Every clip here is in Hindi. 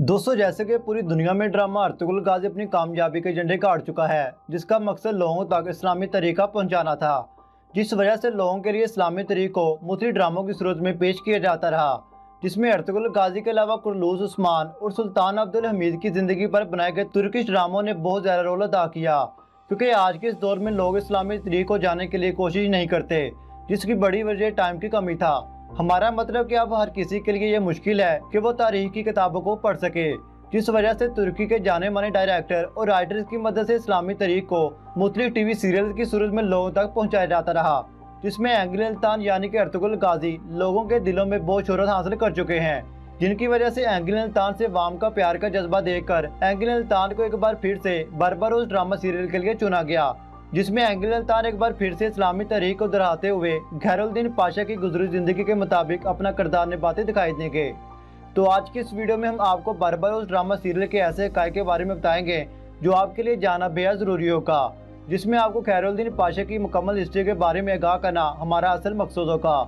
दोस्तों, जैसे कि पूरी दुनिया में ड्रामा अर्तुगरुल गाजी अपनी कामयाबी के झंडे गाड़ चुका है, जिसका मकसद लोगों तक इस्लामी तरीका पहुंचाना था। जिस वजह से लोगों के लिए इस्लामी तरीक को मुख्तलिफ ड्रामों की सूरत में पेश किया जाता रहा, जिसमें अर्तुगरुल गाजी के अलावा कुरलूस उस्मान और सुल्तान अब्दुल हमीद की जिंदगी पर बनाए गए तुर्किश ड्रामों ने बहुत ज़्यादा रोल अदा किया। क्योंकि आज के इस दौर में लोग इस्लामी तरीक को जानने के लिए कोशिश नहीं करते, जिसकी बड़ी वजह टाइम की कमी था। हमारा मतलब कि अब हर किसी के लिए ये मुश्किल है कि वो तारीख की किताबों को पढ़ सके, जिस वजह से तुर्की के जाने माने डायरेक्टर और राइटर्स की मदद से इस्लामी तरीक को मुख्तलिफ टीवी सीरियल की सूरत में लोगों तक पहुंचाया जाता रहा, जिसमें एंगिल अल्तान यानी कि अर्तुगरुल गाजी लोगों के दिलों में बहुत शोहरत हासिल कर चुके हैं, जिनकी वजह से एंगिल अल्तान से वाम का प्यार का जज्बा देखकर एंगिल अल्तान को एक बार फिर से बरबरोस ड्रामा सीरियल के लिए चुना गया, जिसमें एंगिल अल्तान एक बार फिर से इस्लामी तरीक को दोहराते हुए खैरुद्दीन पाशा की गुजरी जिंदगी के मुताबिक अपना किरदार निभाते दिखाई देंगे। तो आज की इस वीडियो में हम आपको बरबरोस ड्रामा सीरियल के ऐसे हक़ाइक़ के बारे में बताएंगे जो आपके लिए जानना बेहद ज़रूरी होगा, जिसमें आपको खैरुद्दीन पाशा की मुकम्मल हिस्ट्री के बारे में आगाह करना हमारा असल मकसद होगा।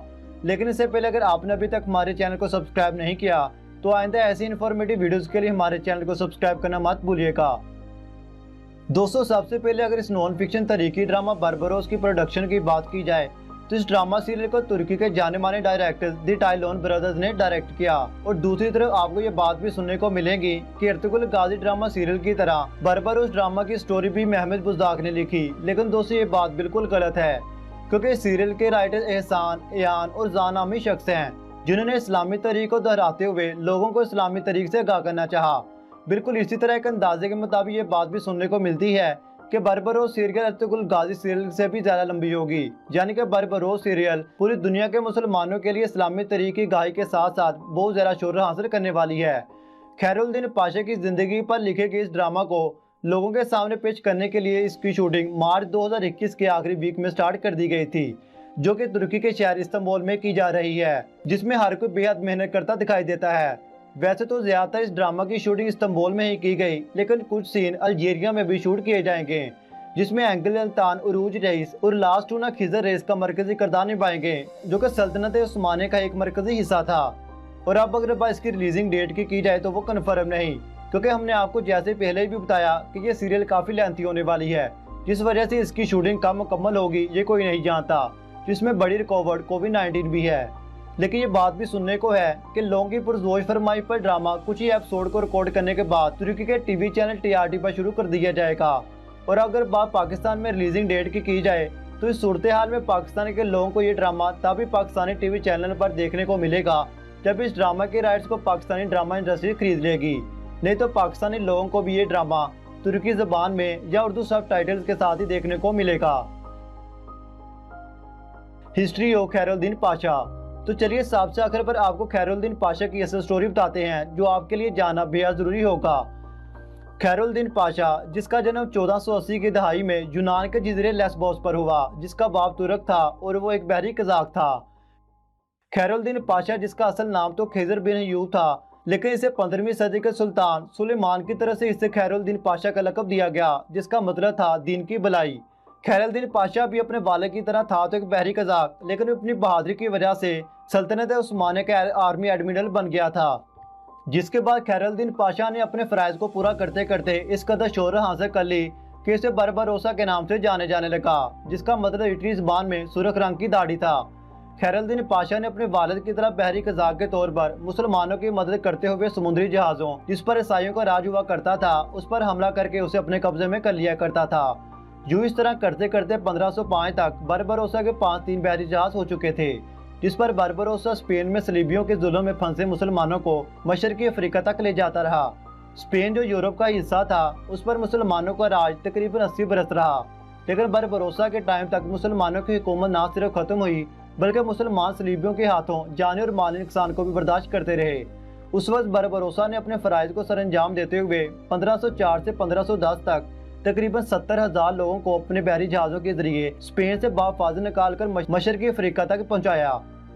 लेकिन इससे पहले अगर आपने अभी तक हमारे चैनल को सब्सक्राइब नहीं किया तो आइंदा ऐसी इन्फॉर्मेटिव वीडियोज़ के लिए हमारे चैनल को सब्सक्राइब करना मत भूलिएगा। दोस्तों, सबसे पहले अगर इस नॉन फिक्शन तरीकी ड्रामा बरबरोस की प्रोडक्शन की बात की जाए तो इस ड्रामा सीरियल को तुर्की के जाने माने डायरेक्टर दी टाइलोन ब्रदर्स ने डायरेक्ट किया। और दूसरी तरफ आपको ये बात भी सुनने को मिलेगी कि अर्तुगरुल गाजी ड्रामा सीरियल की तरह बरबरोस ड्रामा की स्टोरी भी महमद बुज़दाक ने लिखी। लेकिन दोस्तों, ये बात बिल्कुल गलत है, क्योंकि सीरियल के राइटर एहसान, एयान और जान नामी शख्स हैं, जिन्होंने इस्लामी तरीक को दोहराते हुए लोगों को इस्लामी तरीक से आगाह करना चाहा। बिल्कुल इसी तरह एक अंदाजे के मुताबिक ये बात भी सुनने को मिलती है कि बरबरोस सीरियल अर्तुगरुल गाजी सीरियल से भी ज़्यादा लंबी होगी, यानी कि बरबरोस सीरियल पूरी दुनिया के मुसलमानों के लिए इस्लामी तरीक की गाही के साथ साथ बहुत ज़्यादा शोहरत हासिल करने वाली है। खैरुद्दीन पाशा की ज़िंदगी पर लिखे गए इस ड्रामा को लोगों के सामने पेश करने के लिए इसकी शूटिंग मार्च 2021 के आखिरी वीक में स्टार्ट कर दी गई थी, जो कि तुर्की के शहर इस्तांबुल में की जा रही है, जिसमें हर कोई बेहद मेहनत करता दिखाई देता है। वैसे तो ज़्यादातर इस ड्रामा की शूटिंग इस्तांबुल में ही की गई, लेकिन कुछ सीन अल्जीरिया में भी शूट किए जाएंगे, जिसमें एंगिल अल्तान, उरूज रईस और लास्टूना खिजर रईस का मरकजी किरदार निभाएंगे, जो कि सल्तनत उस्मानिया का एक मरकजी हिस्सा था। और अब अगर बात इसकी रिलीजिंग डेट की जाए तो वो कन्फर्म नहीं, क्योंकि हमने आपको जैसे पहले भी बताया कि ये सीरियल काफ़ी लेंथी होने वाली है, जिस वजह से इसकी शूटिंग कब मुकम्मल होगी ये कोई नहीं जानता, जिसमें बड़ी रिकॉर्ड कोविड-19 भी है। लेकिन ये बात भी सुनने को है कि लोगों की पुरजोश फरमाई पर ड्रामा कुछ ही एपिसोड को रिकॉर्ड करने के बाद तुर्की के टीवी चैनल TRT पर शुरू कर दिया जाएगा। और अगर बात पाकिस्तान में रिलीजिंग डेट की जाए तो इस सूरत हाल में पाकिस्तान के लोगों को ये ड्रामा तभी पाकिस्तानी टीवी चैनल पर देखने को मिलेगा जब इस ड्रामा के राइट्स को पाकिस्तानी ड्रामा इंडस्ट्री खरीद लेगी। नहीं तो पाकिस्तानी लोगों को भी ये ड्रामा तुर्की ज़बान में या उर्दू सब टाइटल्स के साथ ही देखने को मिलेगा। History of Khairuddin Pasha. तो चलिए सबसे आखिर पर आपको खैरुद्दीन पाशा की असल स्टोरी बताते हैं, जो आपके लिए जानना बेहद ज़रूरी होगा। खैरुद्दीन पाशा, जिसका जन्म 1480 की दहाई में यूनान के जजीरे लेस्बोस पर हुआ, जिसका बाप तुर्क था और वो एक बहरी कज़ाक था। खैरुद्दीन पाशा, जिसका असल नाम तो खिजर बिन अय्यूब था, लेकिन इसे 15वीं सदी के सुल्तान सुलेमान की तरफ से इसे खैरुद्दीन पाशा का लक़ब दिया गया, जिसका मतलब था दीन की भलाई। खैरुद्दीन पाशा भी अपने वालिद की तरह था तो एक बहरी कज़ाक, लेकिन अपनी बहादुरी की वजह से सल्तनत उस्मानिया का आर्मी एडमिरल बन गया था। जिसके बाद खैरुद्दीन पाशा ने अपने फ़राइज़ को पूरा करते करते इस कदर शोहरत हासिल कर ली कि इसे बरबरोसा के नाम से जाने जाने लगा, जिसका मतलब इटली ज़बान में सुर्ख रंग की दाढ़ी था। खैरुद्दीन पाशा ने अपने वालिद की तरह बहरी कज़ाक के तौर पर मुसलमानों की मदद करते हुए समुद्री जहाज़ों जिस पर ईसाइयों का राज हुआ करता था उस पर हमला करके उसे अपने कब्जे में कर लिया करता था। यूँ इस तरह करते करते 1505 तक बरबरोसा के 5-3 बहरी जहाज़ हो चुके थे, जिस पर बरबरोसा स्पेन में सलीबियों के जुल्म में फंसे मुसलमानों को मशरकी अफ्रीका तक ले जाता रहा। स्पेन जो यूरोप का हिस्सा था उस पर मुसलमानों का राज तकरीबन 80 बरस रहा, लेकिन बरबरोसा के टाइम तक मुसलमानों की हुकूमत ना सिर्फ ख़त्म हुई बल्कि मुसलमान सलीबियों के हाथों जानी और माली नुकसान को भी बर्दाश्त करते रहे। उस वक्त बरबरोसा ने अपने फ़राइज़ को सरअंजाम देते हुए 1504 से 1510 तक तकरीबन 70,000 लोगों को अपने बहरी जहाज़ों के जरिए स्पेन से बाफाज़ निकाल कर मशरकी अफ्रीका तक पहुँचाया,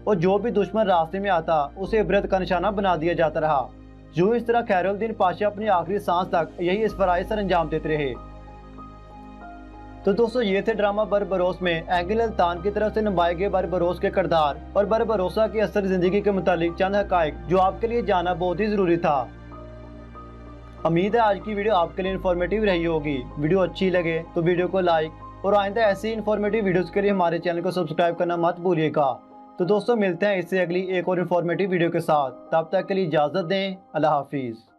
और जो भी दुश्मन रास्ते में आता उसे इबरत का निशाना बना दिया जाता रहा। यूँ इस तरह खैरुद्दीन पाशा अपनी आखिरी सांस तक यही इस फ़राइज़ सरअंजाम देते रहे। तो दोस्तों, ये थे ड्रामा बरबरोस में एंगिल अल्तान की तरफ से निभाए गए बरबरोस के किरदार और बरबरोसा की असल ज़िंदगी के मुतालिक चंद हक़ाइक़ जो आपके लिए जानना बहुत ही ज़रूरी था। उम्मीद है आज की वीडियो आपके लिए इन्फॉर्मेटिव रही होगी। वीडियो अच्छी लगे तो वीडियो को लाइक और आइंदा ऐसी इन्फॉर्मेटिव वीडियोस के लिए हमारे चैनल को सब्सक्राइब करना मत भूलिएगा। तो दोस्तों मिलते हैं इससे अगली एक और इन्फॉर्मेटिव वीडियो के साथ। तब तक के लिए इजाज़त दें। अल्लाह हाफिज़।